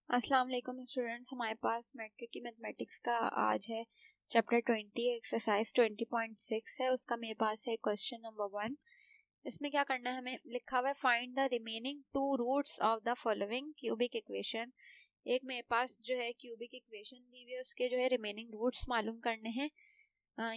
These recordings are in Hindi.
अस्सलाम वालेकुम स्टूडेंट्स, हमारे पास मैट्रिक की मैथमेटिक्स का आज है चैप्टर 20 एक्सरसाइज 20.6 है। उसका मेरे पास है क्वेश्चन नंबर 1। इसमें क्या करना है, हमें लिखा हुआ है find the remaining 2 roots of the following cubic equation. एक मेरे पास जो है क्यूबिक इक्वेशन दी हुई है, उसके जो है रिमेनिंग रूट्स मालूम करने हैं।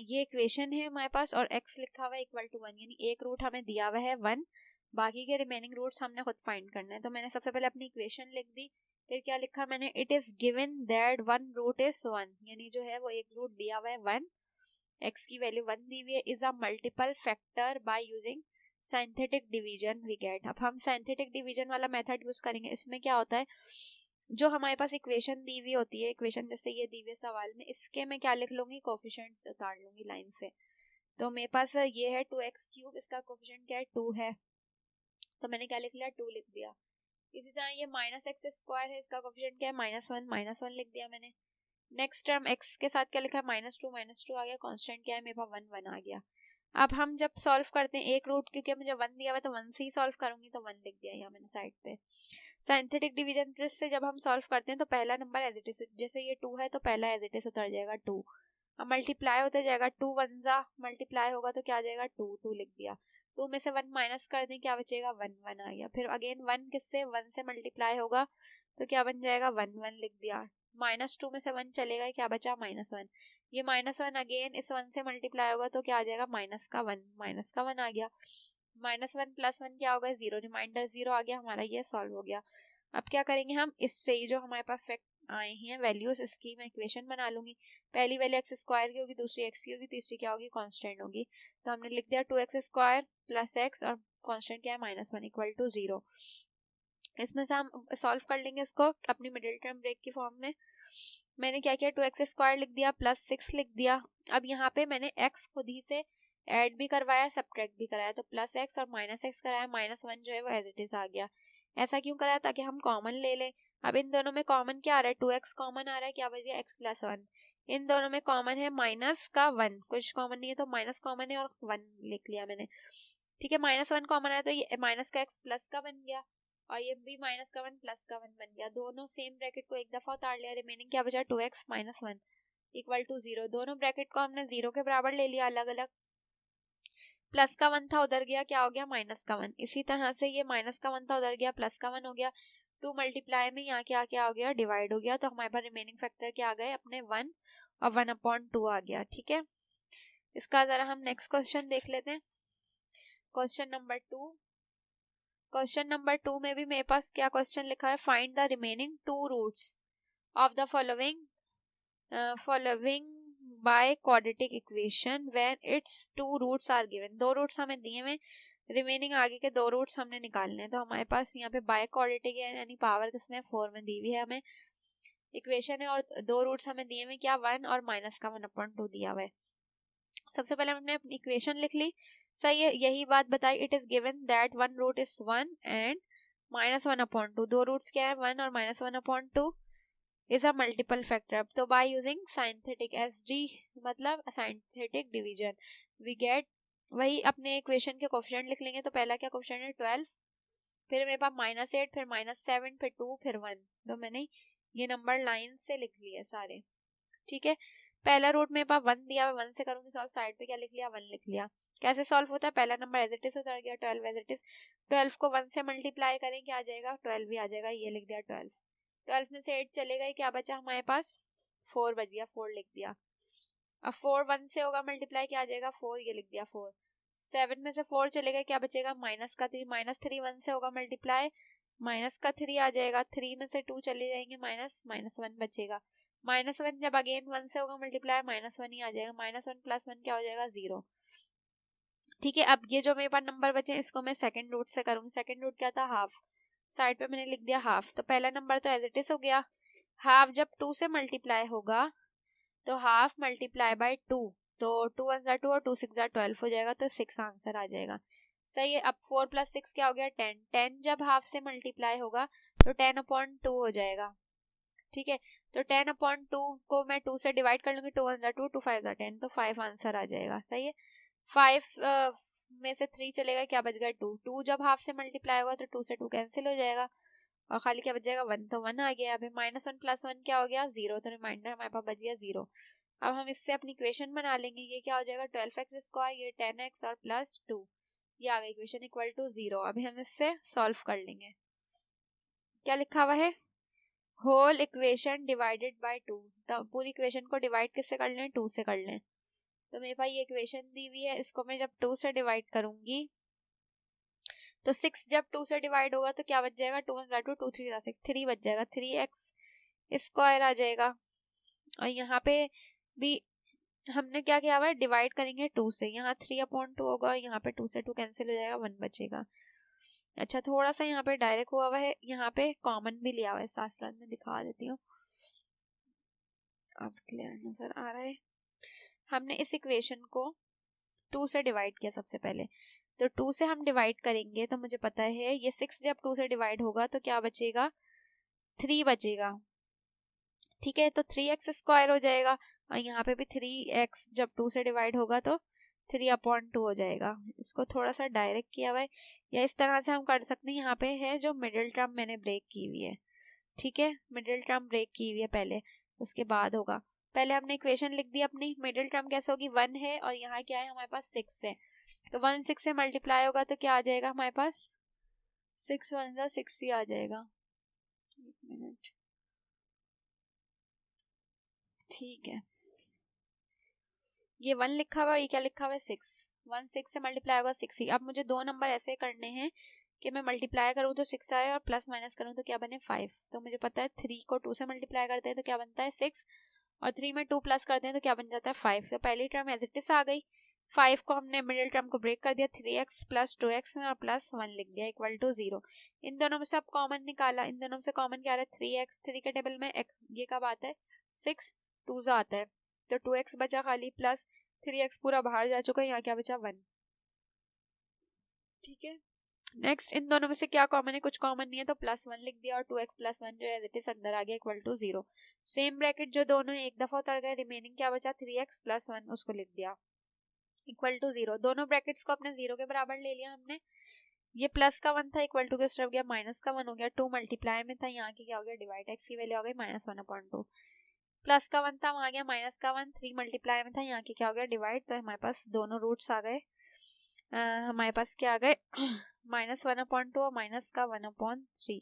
ये इक्वेशन है हमारे पास और x लिखा हुआ है इक्वल टू 1, यानी एक रूट हमें दिया हुआ है 1, बाकी के रिमेनिंग रूट्स हमने खुद फाइंड करना है। तो मैंने सबसे पहले अपनी इक्वेशन लिख दी, फिर क्या लिखा मैंने, it is given that one root is 1, यानी जो है वो एक रूट दिया हुआ है 1, x की वैल्यू 1 दी हुई है, is a multiple factor by using synthetic division we get. अब हम सिंथेटिक डिवीजन वाला मेथड यूज करेंगे। इसमें क्या होता है, जो हमारे पास इक्वेशन दी हुई होती है, इक्वेशन जैसे ये दी हुई सवाल में, इसके मैं क्या लिख लूंगी, कोफिशिएंट्स उतार लूंगी लाइन से। तो मेरे पास ये है 2x3, इसका कोफिशिएंट क्या है 2 है, तो मैंने क्या लिख लिया 2 लिख दिया। इसी तरह ये -x² है, इसका कोफिशिएंट क्या है -1 लिख दिया मैंने। नेक्स्ट टर्म x के साथ क्या लिखा है -2 आ गया, कांस्टेंट क्या है मेरे पास 1 आ गया। अब हम जब सॉल्व करते हैं एक रूट, क्योंकि मुझे 1 दिया हुआ है तो 1 से ही सॉल्व करूंगी, तो 1 लिख दिया यहाँ मैंने साइड पे। सिंथेटिक डिवीजन से जब हम सॉल्व करते हैं तो पहला नंबर एज इट इज, जैसे ये 2 है तो पहला एज इट इज उतर जाएगा 2। अब मल्टीप्लाई होता जाएगा, 2 1 जा मल्टीप्लाई होगा तो क्या आ जाएगा 2 2 लिख दिया। 2 में से 1 माइनस कर दें, क्या बचेगा 1 1 आ गया। फिर अगेन 1 किससे 1 से मल्टीप्लाई होगा तो क्या बन जाएगा 1 1 लिख दिया। -2 में से 1 चलेगा, क्या बचा -1। ये -1 अगेन इस 1 से मल्टीप्लाई होगा तो क्या आ जाएगा माइनस का 1 आ गया। -1 + 1 क्या होगा 0, रिमाइंडर 0 आ गया हमारा, ये सॉल्व हो गया। अब क्या करेंगे हम, इससे ही जो हमारे पास फैक्ट आए हैं वैल्यूज, इसकी मैं इक्वेशन बना लूंगी। पहली वैल्यू x² की होगी, दूसरी x की होगी, तीसरी क्या होगी कांस्टेंट होगी। तो हमने लिख दिया 2x² + x और कांस्टेंट क्या है -1 = 0। इसमें से हम सॉल्व कर लेंगे इसको अपनी मिडिल टर्म ब्रेक की फॉर्म में। मैंने क्या किया 2x² लिख दिया +6 लिख दिया। अब यहाँ पे मैंने x खुद ही से ऐड भी करवाया, सब्ट्रैक्ट भी कराया, तो +x और -x कराया, -1 जो है वो एज इट इज आ गया। ऐसा क्यों कराया, ताकि हम कॉमन ले लें। अब इन दोनों में कॉमन क्या आ रहा है, 2x कॉमन आ रहा है, क्या बच गया x + 1। इन दोनों में कॉमन है -1, कुछ कॉमन नहीं है तो माइनस कॉमन है और 1 लिख लिया मैंने। ठीक है, -1 कॉमन है तो ये माइनस का x प्लस का बन गया और ये भी -1 प्लस का 1 बन गया। दोनों सेम ब्रैकेट को एक दफा उतार लिया, रिमेनिंग क्या बचा 2x - 1 = 0। दोनों ब्रैकेट को हमने 0 के बराबर ले लिया अलग अलग। प्लस का 1 था उधर गया, क्या हो गया -1। इसी तरह से ये -1 था उधर गया, प्लस का 1 हो गया। 2 मल्टीप्लाई में यहाँ क्या हो गया, डिवाइड हो गया। तो हमारे पास रिमेनिंग फैक्टर क्या आ गए अपने 1 और 1/2 आ गया। ठीक है, इसका जरा हम नेक्स्ट क्वेश्चन देख लेते हैं। क्वेश्चन नंबर 2 में भी मेरे पास क्या क्वेश्चन लिखा है, find the remaining 2 roots of the following by quadratic equation when its 2 roots are given. 2 roots हमें दिए हुए, रिमेनिंग आगे के 2 रूट्स हमने निकालने हैं। तो हमारे पास यहाँ पे बाय क्वाड्रेटिक है, यानी पावर किसमें 4 में दी हुई है हमें इक्वेशन है, और 2 रूट्स हमें दिए हुए क्या 1 और -1/2 दिया हुआ है। सबसे पहले हमने अपनी इक्वेशन लिख ली, सही है, यही बात बताई, it is given that one root is 1 and -1/2। 2 roots क्या है 1 और -1/2 इज अ मल्टीपल फैक्टर। तो बाय यूजिंग सिंथेटिक एसडी मतलब सिंथेटिक डिवीजन वी गेट, वही अपने इक्वेशन के कोफिशिएंट लिख लेंगे। तो पहला क्या कोफिशिएंट है 12, फिर मेरे पास -8, फिर -7, फिर 2, फिर 1। तो मैंने ये नंबर लाइन से लिख लिए सारे। ठीक है, पहला रूट मेरे पास 1 दिया हुआ, 1 से करूंगी सॉल्व, साइड पे क्या लिख लिया 1 लिख लिया। कैसे सॉल्व होता है, पहला नंबर एज इट इज उतर गया 12 एज इट इज। 12 को 1 से मल्टीप्लाई करें, क्या आ जाएगा 12 भी आ जाएगा, ये लिख दिया 12। 12 में से 8 चलेगा, ही क्या बचा हमारे पास 4 बच गया, 4 लिख दिया। अब 4 1 से होगा मल्टीप्लाई, क्या आ जाएगा 4, ये लिख दिया 4। 7 में से 4 चलेगा, क्या बचेगा -3, -3 1 से होगा मल्टीप्लाई, -3 आ जाएगा। 3 में से 2 चले जाएंगे, -1 बचेगा। -1 जब अगेन 1 से होगा मल्टीप्लाई, -1 ही आ जाएगा। -1 + 1 क्या हो जाएगा 0। ठीक है, अब ये जो मेरे पास नंबर बचे इसको मैं सेकंड रूट से करूंगी। सेकंड रूट क्या था हाफ, साइड पे मैंने लिख दिया हाफ। तो पहला नंबर तो एज इट इज हो गया, हाफ जब 2 से मल्टीप्लाई होगा तो हाफ मल्टीप्लाई बाय 2, तो 2 1 = 2 और 2 6 = 12 हो जाएगा, तो 6 आंसर आ जाएगा। सही है, अब 4 + 6 क्या हो गया 10। 10 जब हाफ से मल्टीप्लाई होगा तो 10/2 हो जाएगा। ठीक है, तो 10/2 को मैं 2 से डिवाइड कर लूंगी, 2 1 = 2, 2 5 = 10, तो 5 आंसर आ जाएगा। सही है, 5 में से 3 चलेगा, क्या बच गया 2। 2 जब हाफ से मल्टीप्लाई होगा तो 2 से 2 कैंसिल हो जाएगा और खाली क्या बच जाएगा 1, तो 1 आ गया यहाँ पे। -1 + 1 क्या हो गया 0, तो रिमाइंडर हमारे पास बच गया 0। अब हम इससे अपनी इक्वेशन बना लेंगे। ये क्या हो जाएगा 12x², ये 10x और +2, ये आ गई इक्वेशन इक्वल टू 0। अभी हम इससे सॉल्व कर लेंगे। क्या लिखा हुआ है, होल इक्वेशन डिवाइडेड बाय 2। तो पूरी इक्वेशन को डिवाइड किससे कर लें, 2 से कर लें। तो मेरे पास ये इक्वेशन दी हुई है, इसको मैं जब 2 से डिवाइड करूंगी तो 6 जब 2 से डिवाइड होगा तो क्या बच जाएगा, 2 1 2 2 3 6 3 बच जाएगा, 3x² आ जाएगा। और यहाँ पे भी हमने क्या किया हुआ है, डिवाइड करेंगे 2 से, यहाँ 3/2 होगा, यहाँ पे 2 से 2 कैंसिल हो जाएगा, 1 बचेगा। अच्छा थोड़ा सा यहाँ पे डायरेक्ट हुआ है, यहाँ पे कॉमन भी लिया हुआ है, साथ साथ में दिखा देती हूँ, अब क्लियर नजर आ रहा है। हमने इस इक्वेशन को 2 से डिवाइड किया सबसे पहले, तो 2 से हम डिवाइड करेंगे तो मुझे पता है ये 6 जब 2 से डिवाइड होगा तो क्या बचेगा, 3 बचेगा। ठीक है, तो 3x² हो जाएगा। और यहाँ पे भी 3x जब 2 से डिवाइड होगा तो 3/2 हो जाएगा। इसको थोड़ा सा डायरेक्ट किया हुआ है, या इस तरह से हम कर सकते हैं। यहाँ पे है जो मिडिल टर्म मैंने ब्रेक की हुई है, ठीक है, मिडिल टर्म ब्रेक की हुई है पहले, उसके बाद होगा। पहले हमने इक्वेशन लिख दी अपनी, मिडिल टर्म कैसे होगी, 1 है और यहाँ क्या है हमारे पास 6 है, तो 1 6 से मल्टीप्लाई होगा तो क्या आ जाएगा हमारे पास, 6 1 6 ही आ जाएगा। एक मिनट, ठीक है, ये 1 लिखा हुआ है, ये क्या लिखा हुआ है 6, 1 6 से मल्टीप्लाई होगा 6 ही। अब मुझे 2 नंबर ऐसे करने हैं कि मैं मल्टीप्लाई करूँ तो 6 आए और प्लस माइनस करूँ तो क्या बने 5। तो मुझे पता है 3 को 2 से मल्टीप्लाई करते हैं तो क्या बनता है 6, और 3 में 2 प्लस करते हैं तो क्या बन जाता है 5। तो पहली टर्म एज इट इज आ गई, 5 को हमने मिडिल टर्म को ब्रेक कर दिया, 3x + 2x में और +1 लिख दिया इक्वल टू 0। इन दोनों में से अब कॉमन निकाला, इन दोनों में से कॉमन क्या आ रहा है 3x, 3 के टेबल में ये कब आता है 6 2 आता है, तो 2x बचा खाली, प्लस 3x पूरा बाहर जा चुका है, यहाँ क्या बचा 1। ठीक है, नेक्स्ट इन दोनों में से क्या कॉमन है, कुछ कॉमन नहीं है, तो +1 लिख दिया और 2x + 1 जो एज इट इज अंदर आ गया इक्वल टू 0। सेम ब्रैकेट जो दोनों एक दफा उतर गए, रिमेनिंग क्या बचा 3x + 1, उसको लिख दिया इक्वल टू 0। दोनों ब्रैकेट्स को अपने 0 के बराबर ले लिया हमने। ये प्लस का 1 था, इक्वल टू के तरफ गया, माइनस का 1 हो गया, 2 मल्टीप्लाई में था, यहाँ की क्या हो गया डिवाइड, x की वैल्यू आ गई -1/2। प्लस का 1 था, वहां गया माइनस का 1, 3 मल्टीप्लाई में था, यहाँ की क्या हो गया डिवाइड, तो हमारे पास दोनों रूट्स आ गए। हमारे पास क्या आ गए -1/2 और माइनस का 1/3।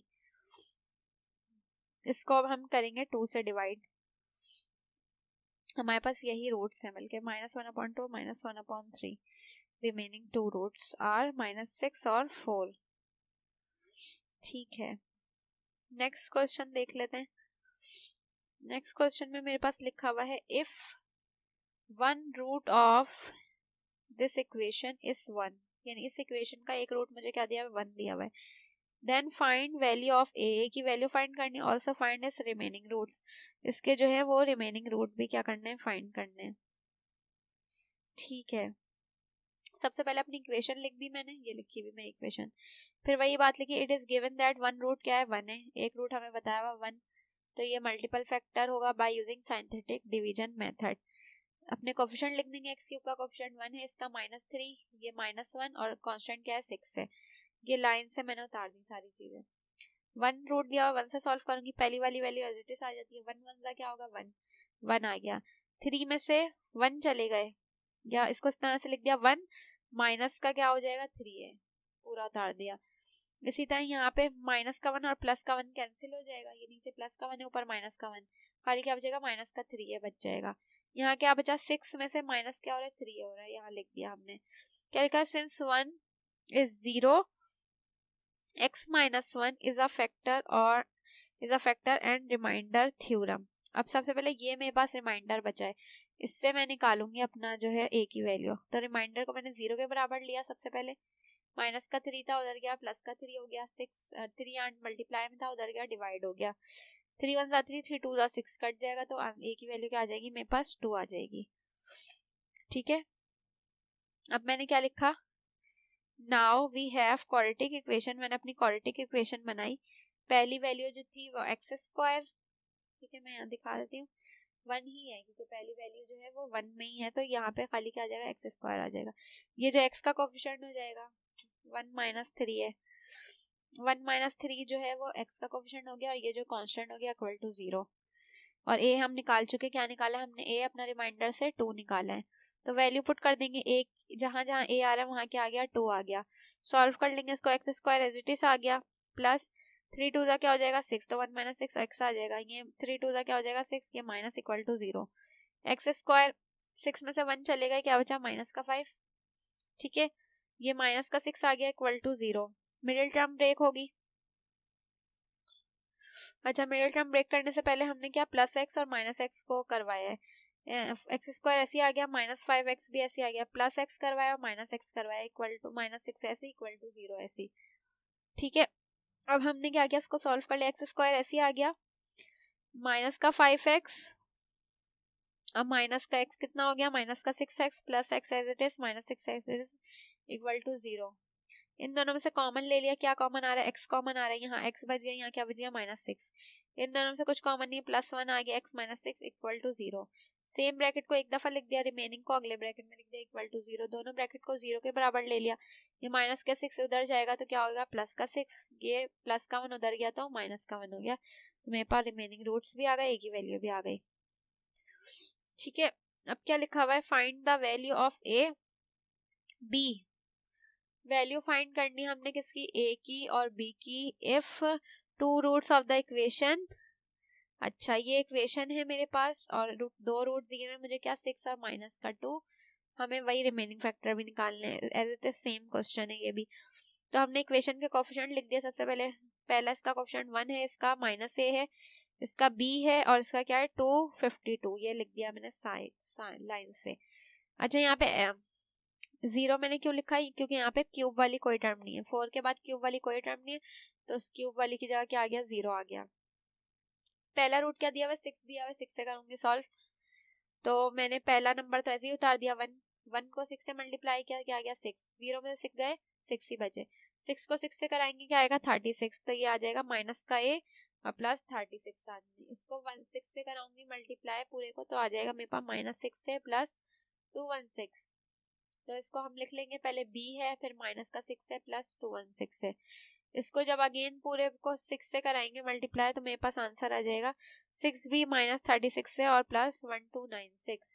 इसको अब हम करेंगे 2 से डिवाइड, हमारे पास यही रूट्स हैं, बल्कि -1/2 -1/3, रिमेनिंग 2 रूट्स आर -6 और 4। ठीक है, नेक्स्ट क्वेश्चन देख लेते हैं। नेक्स्ट क्वेश्चन में मेरे पास लिखा हुआ है, if 1 root of this equation is 1, यानी इस इक्वेशन का एक रूट मुझे क्या दिया हुआ है 1 दिया हुआ है, देन फाइंड वैल्यू ऑफ ए की वैल्यू फाइंड करनी, ऑल्सो फाइंड इस रिमेनिंग रूट्स, इसके जो है वो रिमेनिंग रूट भी क्या करने हैं फाइंड करने हैं। ठीक है, सबसे पहले अपनी इक्वेशन लिख दी मैंने, ये लिखी हुई मेरी इक्वेशन, फिर वही बात लिखी, it is given that 1 root क्या है 1 है, एक रूट हमें बताया हुआ 1, तो ये मल्टीपल फैक्टर होगा by using scientific division method. अपने कोफिशिएंट लिख देंगे, x क्यूब का कोफिशिएंट 1 है, इसका -3, ये -1 और कांस्टेंट क्या है 6 है, ये लाइन से मैंने उतार दी सारी चीजें। 1 रूट दिया, 1 से सॉल्व करूंगी, पहली वाली वैल्यू एज इट इज आ जाती है, 1 1 का क्या होगा 1, 1 आ गया, 3 में से 1 चले गए, या इसको इस तरह से लिख दिया 1 माइनस का क्या हो जाएगा 3 है, पूरा उतार दिया। इसी तरह यहाँ पे माइनस का 1 और प्लस का 1 कैंसिल हो जाएगा, ये नीचे प्लस का 1 है ऊपर माइनस का 1, खाली क्या बचेगा माइनस का 3 है बच जाएगा। यहाँ क्या बचा 6 में से माइनस क्या हो रहा है 3 हो रहा है, यहाँ लिख दिया हमने। क्या लिखा, since 1 is 0 x minus 1 is a factor और is a factor and remainder theorem। अब सबसे पहले ये मेरे पास रिमाइंडर बचा है, इससे मैं निकालूंगी अपना जो है a की वैल्यू। तो रिमाइंडर को मैंने 0 के बराबर लिया, सबसे पहले माइनस का 3 था उधर गया, प्लस का 3 हो गया, 3 एंड मल्टीप्लाई में था उधर गया डिवाइड हो गया, 3 1 3 3 2 6 कट जाएगा, तो a की वैल्यू क्या आ जाएगी मेरे पास 2 आ जाएगी। ठीक है, अब मैंने क्या लिखा, now we have quadratic equation, मैंने अपनी क्वाड्रेटिक इक्वेशन बनाई, पहली वैल्यू जो थी वो x², ठीक है मैं यहाँ दिखा देती हूँ 1 ही है क्योंकि पहली वैल्यू जो है वो 1 में ही है, तो यहाँ पे खाली क्या आ जाएगा x² आ जाएगा, ये जो x का कोफिशिएंट हो जाएगा 1 - 3 है, 1 माइनस 3 जो है वो x का कोफिशिएंट हो गया और ये जो कांस्टेंट हो गया इक्वल टू 0। और a हम निकाल चुके, क्या निकाला हमने, a अपना रिमाइंडर से 2 निकाला है। तो वैल्यू पुट कर देंगे, a जहां जहां a आ रहा है वहां क्या आ गया, 2 आ गया। सॉल्व कर लेंगे इसको, x square as it is आ गया प्लस 3 2 क्या हो जाएगा 6, तो 1 माइनस 6 x आ जाएगा। ये 3 2 क्या हो जाएगा 6, ये minus equal to 0। X square 6 में से 1 चलेगा, क्या बचा माइनस का 5। ठीक है, ये माइनस का 6 आ गया equal to 0। Middle term break होगी। अच्छा, मिडिल टर्म ब्रेक करने से पहले हमने क्या प्लस एक्स और माइनस एक्स को करवाया है। एक्स स्क्वायर ऐसे आ गया, माइनस 5x भी ऐसे आ गया, प्लस एक्स करवाया और माइनस एक्स करवाया इक्वल टू माइनस 6 ऐसे इक्वल टू 0 ऐसे। ठीक है, अब हमने क्या किया, इसको सॉल्व कर लिया। एक्स स्क्वायर ऐसे आ गया, माइनस का 5x, अब माइनस का x कितना हो गया, माइनस का 6x plus x as it is minus 6 as it is equal to 0। इन दोनों में से कॉमन ले लिया, क्या कॉमन आ रहा है, x कॉमन आ रहा है, यहाँ x बच गया, यहाँ क्या बच गया माइनस 6। इन दोनों में से कुछ कॉमन नहीं, प्लस 1 आ गया, x minus 6 equal to 0। Same bracket को एक दफा लिख दिया, रिमेनिंग को अगले ब्रैकेट में लिख दिया इक्वल टू 0। दोनों ब्रैकेट को 0 के बराबर ले लिया। ये माइनस का 6 उधर जाएगा तो क्या होगा प्लस का 6, ये प्लस का 1 उधर गया तो माइनस का 1 हो गया। तो मेरे पास रिमेनिंग रूट्स भी आ गए, एक ही वैल्यू भी आ गई। ठीक है, अब क्या लिखा हुआ है, find the value of A B. Value find करनी हमने किसकी, a की और b की। If two roots of the equation, अच्छा ये इक्वेशन है मेरे पास और दो रूट दिए हुए मुझे, क्या 6 और माइनस का 2। हमें वही रिमेनिंग फैक्टर भी निकालने हैं, as it is same question है ये भी। तो हमने इक्वेशन के कोफिशिएंट लिख दिया सबसे पहले। पहला इसका कोफिशिएंट 1 है, इसका माइनस a है, इसका b है और इसका क्या है 252, ये लिख दिया मैंने साइड लाइन से। अच्छा, यहाँ पे 0 मैंने क्यों लिखा है, क्योंकि यहाँ पे क्यूब वाली कोई टर्म नहीं है, 4 के बाद क्यूब वाली कोई टर्म नहीं है, तो उस क्यूब वाली की जगह क्या आ गया 0 आ गया। पहला रूट क्या दिया हुआ 6 दिया हुआ, 6 से करूंगी सॉल्व। तो मैंने पहला नंबर तो ऐसे ही उतार दिया 1 को 6 से मल्टीप्लाई किया, क्या आ गया 6। 0 में 6 गए, 6 ही बचे। 6 को 6 से कराएंगे क्या आएगा 36, तो ये आ जाएगा माइनस का a और प्लस 36 आदमी। इसको 6 से कराऊंगी मल्टीप्लाई पूरे को, तो आ जाएगा मेरे पास माइनस 6 से प्लस 216। तो इसको हम लिख लेंगे, पहले b है, फिर माइनस का 6 है प्लस 216 है। इसको जब अगेन पूरे को 6 से कराएंगे मल्टीप्लाई, तो मेरे पास आंसर आ जाएगा 6b माइनस 36 से और प्लस 1296।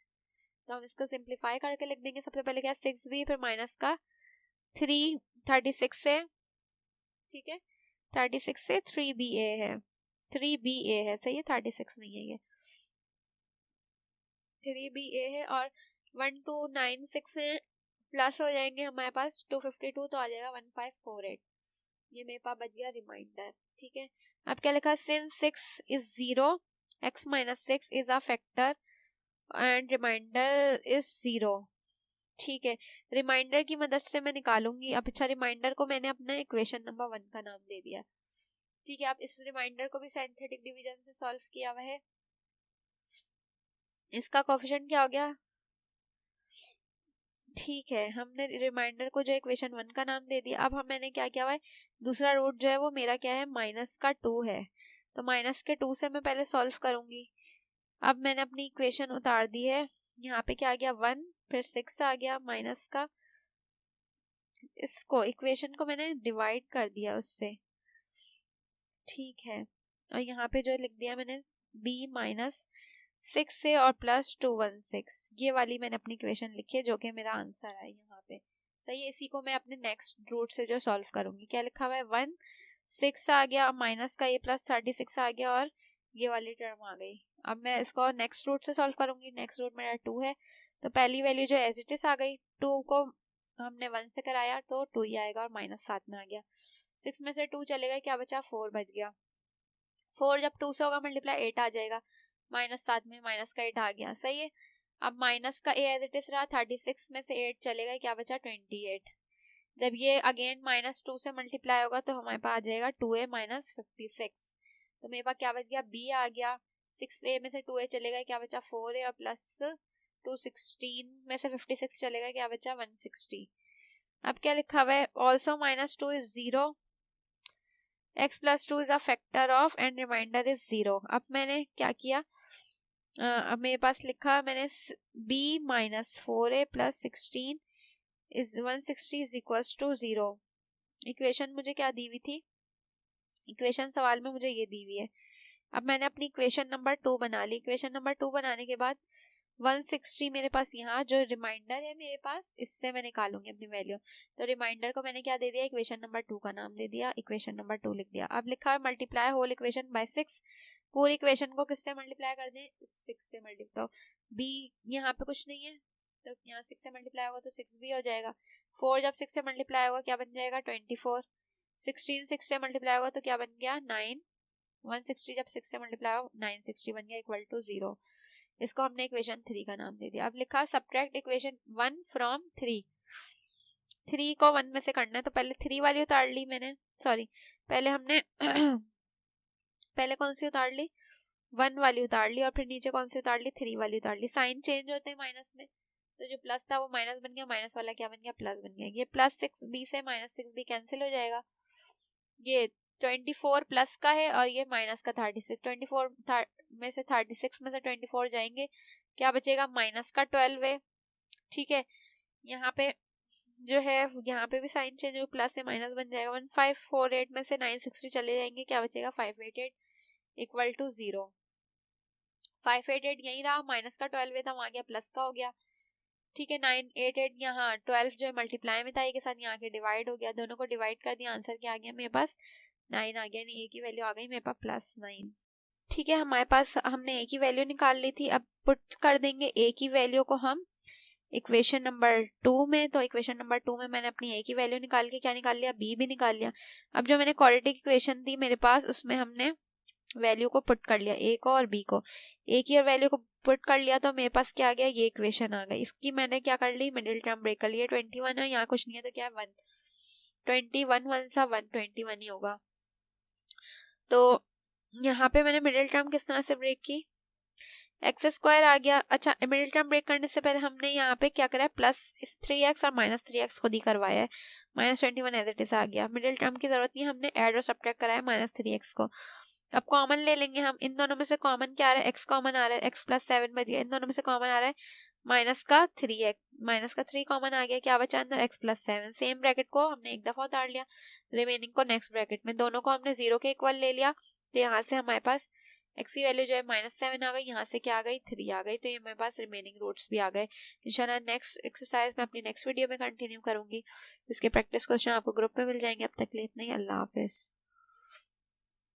तो हम इसको सिंप्लीफाई करके लिख देंगे। सबसे पहले क्या 6b, फिर माइनस का 36 से, ठीक है 36 से 3ba है, 3ba है, सही है 36 नहीं है, ये 3ba है और 1296 है, प्लस हो जाएंगे हमारे पास 252, तो आ जाएगा 1548। ये मेरे पास बच गया रिमाइंडर। ठीक है, अब क्या लिखा, since 6 is 0, x minus 6 is a factor and remainder is 0। ठीक है, रिमाइंडर की मदद से मैं निकालूंगी। अब अच्छा, रिमाइंडर को मैंने अपने इक्वेशन नंबर 1 का नाम दे दिया। ठीक है, आप इस रिमाइंडर को भी सिंथेटिक डिवीजन से सॉल्व किया हुआ है। इसका कोफिशिएंट क्या हो गया, ठीक है, हमने रिमाइंडर को जो इक्वेशन 1 का नाम दे दिया। अब मैंने क्या किया हुआ है, दूसरा रूट जो है वो मेरा क्या है माइनस का 2 है, तो माइनस के 2 से मैं पहले सॉल्व करूंगी। अब मैंने अपनी इक्वेशन उतार दी है, यहाँ पे क्या आ गया 1, फिर 6 आ गया माइनस का, इसको इक्वेशन को मैंने डिवाइड कर दिया उससे। ठीक है, और यहाँ पे जो लिख दिया मैंने b माइनस 6 से और प्लस 216, ये वाली मैंने अपनी इक्वेशन लिखी है जो कि मेरा आंसर है यहाँ पे। सही है, इसी को मैं अपने नेक्स्ट रूट से जो सॉल्व करूंगी। क्या लिखा हुआ है 1 6 आ गया, माइनस का a प्लस 36 आ गया और ये वाली टर्म आ गई। अब मैं इसको नेक्स्ट रूट से सॉल्व करूंगी। नेक्स्ट रूट मेरा 2 है, तो पहली वैल्यू जो एज इट इज आ गई, 2 को हमने 1 से कराया तो 2 ही आएगा और माइनस 7 में आ गया। 6 में से 2 चलेगा, क्या बचा 4 बच गया। 4 जब 2 से होगा मल्टीप्लाई 8 आ जाएगा, माइनस 7 में माइनस का 8 आ गया। सही है, अब माइनस का a एज इट इज रहा, 36 में से 8 चलेगा, क्या बचा 28। जब ये अगेन माइनस 2 से मल्टीप्लाई होगा तो हमारे पास आ जाएगा 2a माइनस 56। तो मेरे पास क्या बच गया b आ गया, 6a में से 2a चलेगा, क्या बचा 4a और प्लस 216 में से 56 चलेगा, क्या बचा 160। अब क्या लिखा हुआ है, also minus 2 is 0, x plus 2 is a factor of and remainder is 0। अब मैंने क्या किया, अब मेरे पास लिखा मैंने b minus 4a plus 16 is 160 is equal to 0। Equation मुझे क्या दी हुई थी, इक्वेशन सवाल में मुझे ये दी हुई है। अब मैंने अपनी इक्वेशन नंबर 2 बना ली। इक्वेशन नंबर 2 बनाने के बाद 160 मेरे पास यहाँ जो रिमाइंडर है मेरे पास, इससे मैं निकालूंगी अपनी वैल्यू। तो रिमाइंडर को मैंने क्या दे दिया, इक्वेशन नंबर 2 का नाम दे दिया, इक्वेशन नंबर 2 लिख दिया। अब लिखा है मल्टीप्लाई होल इक्वेशन बाय 6। पूरी इक्वेशन को किससे मल्टीप्लाई कर दें, 6 से मल्टीप्लाई। बी यहाँ पे कुछ नहीं है तो यहाँ 6 से मल्टीप्लाई होगा तो 6 भी हो जाएगा। 4 जब 6 से मल्टीप्लाई होगा क्या बन जाएगा, 24। 16 6 से मल्टीप्लाई होगा तो क्या बन गया, 9। 160 जब 6 से मल्टीप्लाई हो 960 बन गया इक्वल टू 0। इसको हमने इक्वेशन 3 का नाम दे दिया। अब लिखा सब्ट्रैक्ट इक्वेशन 1 फ्रॉम 3। 3 को 1 में से करना है तो पहले 3 वाली उतार ली मैंने, सॉरी पहले हमने पहले कौन सी उतार ली, 1 वाली उतार ली, और फिर नीचे कौन सी उतार ली, 3 वाली उतार ली। साइन चेंज होते हैं माइनस में, तो जो प्लस था वो माइनस बन गया, माइनस वाला क्या बन गया, प्लस बन गया। ये प्लस 6 बी से माइनस 6 बी कैंसिल हो जाएगा। ये 24 प्लस का है और ये माइनस का 36। 24 में से 36 में से 24 जाएंगे, क्या बचेगा, माइनस का 12 है। ठीक है, यहाँ पे जो है यहाँ पे भी साइन चेंज हो, प्लस से माइनस बन जाएगा। 1548 में से 960 चले जाएंगे, क्या बचेगा, 588 इक्वल टू 0। 588 यही रहा, माइनस का 12 था वहां गया प्लस का हो गया। ठीक है, 988 यहाँ 12 जो है मल्टीप्लाई में था ए के साथ, यहाँ के डिवाइड हो गया, दोनों को डिवाइड कर दिया, आंसर क्या आ गया मेरे पास, 9 आ गया। नहीं, ए की वैल्यू आ गई मेरे पास +9। ठीक है, हमारे पास हमने ए की वैल्यू निकाल ली थी। अब पुट कर देंगे ए की वैल्यू को हम इक्वेशन नंबर 2 में। तो इक्वेशन नंबर 2 में मैंने अपनी ए की वैल्यू निकाल के क्या निकाल लिया, बी भी निकाल लिया। अब जो मैंने क्वाड्रेटिक इक्वेशन थी मेरे पास, उसमें हमने वैल्यू को पुट कर लिया, ए को और बी को। ए की और वैल्यू को पुट कर लिया तो मेरे पास क्या आ गया, ये इक्वेशन आ गई। इसकी मैंने क्या कर ली, मिडिल टर्म ब्रेक कर लिया। 21 है, यहाँ कुछ नहीं है तो क्या है 1। 21 1 सा 121 ही होगा। तो यहाँ पे मैंने मिडिल टर्म किस तरह से ब्रेक की, x² आ गया। अच्छा, मिडिल टर्म ब्रेक करने से पहले हमने यहाँ पे क्या करा है, +3x और -3x खुद ही करवाया है। -21 एज इट इज आ गया। मिडिल टर्म की जरूरत नहीं, हमने ऐड और सब्ट्रैक्ट करा है -3x को। अब कॉमन ले लेंगे हम, इन दोनों में से कॉमन क्या आ रहा है, x कॉमन आ रहा है, x +7 बच गया। इन दोनों में से कॉमन आ रहा है -3x, -3 कॉमन आ गया, क्या बचा अंदर, x +7। सेम ब्रैकेट को हमने एक दफा उतार लिया, रिमेनिंग को नेक्स्ट ब्रैकेट में, दोनों को हमने 0 के इक्वल ले लिया। तो यहाँ से हमारे पास x की वैल्यू जो है -7 आ गई, यहाँ से क्या आ गई, 3 आ गई। तो ये मेरे पास रिमेनिंग रूट्स भी आ गए। इंशाल्लाह नेक्स्ट एक्सरसाइज में अपनी नेक्स्ट वीडियो में कंटिन्यू करूंगी। इसके प्रैक्टिस क्वेश्चन आपको ग्रुप में मिल जाएंगे। अब तक के लिए इतना ही, अल्लाह हाफिज।